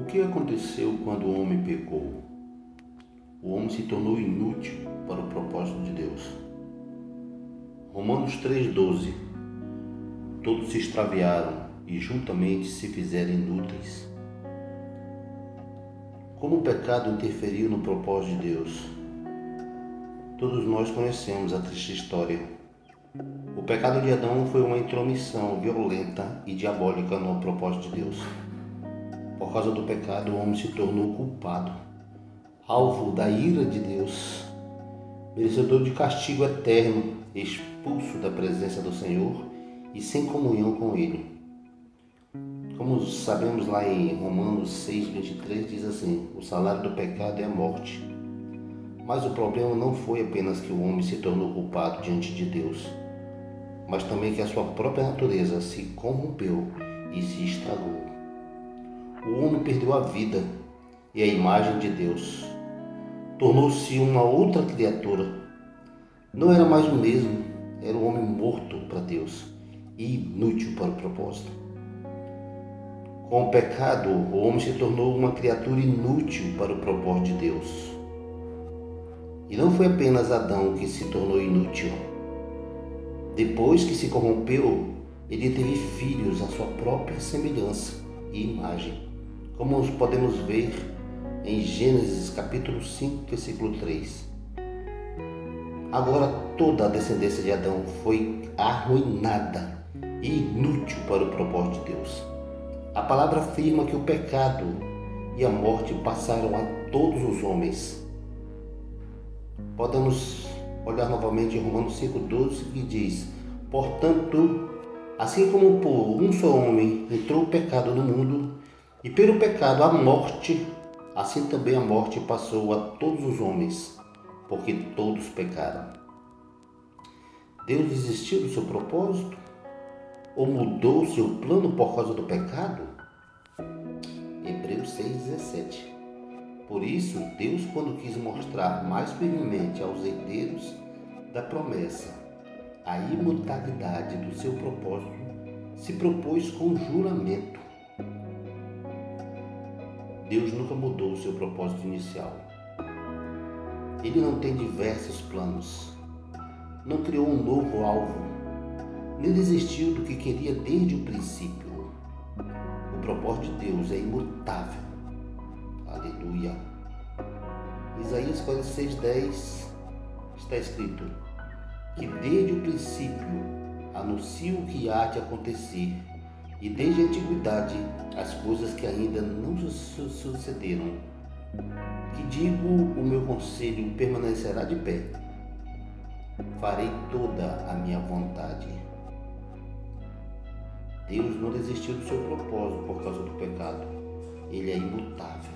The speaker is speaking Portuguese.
O que aconteceu quando o homem pecou? O homem se tornou inútil para o propósito de Deus. Romanos 3,12. Todos se extraviaram e juntamente se fizeram inúteis. Como o pecado interferiu no propósito de Deus? Todos nós conhecemos a triste história. O pecado de Adão foi uma intromissão violenta e diabólica no propósito de Deus. Por causa do pecado, o homem se tornou culpado, alvo da ira de Deus, merecedor de castigo eterno, expulso da presença do Senhor e sem comunhão com Ele. Como sabemos lá em Romanos 6,23, diz assim: o salário do pecado é a morte. Mas o problema não foi apenas que o homem se tornou culpado diante de Deus, mas também que a sua própria natureza se corrompeu e se estragou. O homem perdeu a vida e a imagem de Deus. Tornou-se uma outra criatura. Não era mais o mesmo, era um homem morto para Deus e inútil para o propósito. Com o pecado, o homem se tornou uma criatura inútil para o propósito de Deus. E não foi apenas Adão que se tornou inútil. Depois que se corrompeu, ele teve filhos à sua própria semelhança e imagem, como podemos ver em Gênesis capítulo 5, versículo 3. Agora toda a descendência de Adão foi arruinada e inútil para o propósito de Deus. A palavra afirma que o pecado e a morte passaram a todos os homens. Podemos olhar novamente em Romanos 5,12, que diz: portanto, assim como por um só homem entrou o pecado no mundo, e pelo pecado a morte, assim também a morte passou a todos os homens, porque todos pecaram. Deus desistiu do seu propósito? Ou mudou seu plano por causa do pecado? Hebreus 6,17. Por isso, Deus, quando quis mostrar mais firmemente aos herdeiros da promessa a imutabilidade do seu propósito, se propôs com juramento. Deus nunca mudou o seu propósito inicial. Ele não tem diversos planos, não criou um novo alvo, nem desistiu do que queria desde o princípio. O propósito de Deus é imutável. Aleluia. Isaías 46:10 está escrito que desde o princípio anuncio o que há de acontecer, e desde a antiguidade as coisas que ainda não sucederam. Que digo, o meu conselho permanecerá de pé. Farei toda a minha vontade. Deus não desistiu do seu propósito por causa do pecado. Ele é imutável.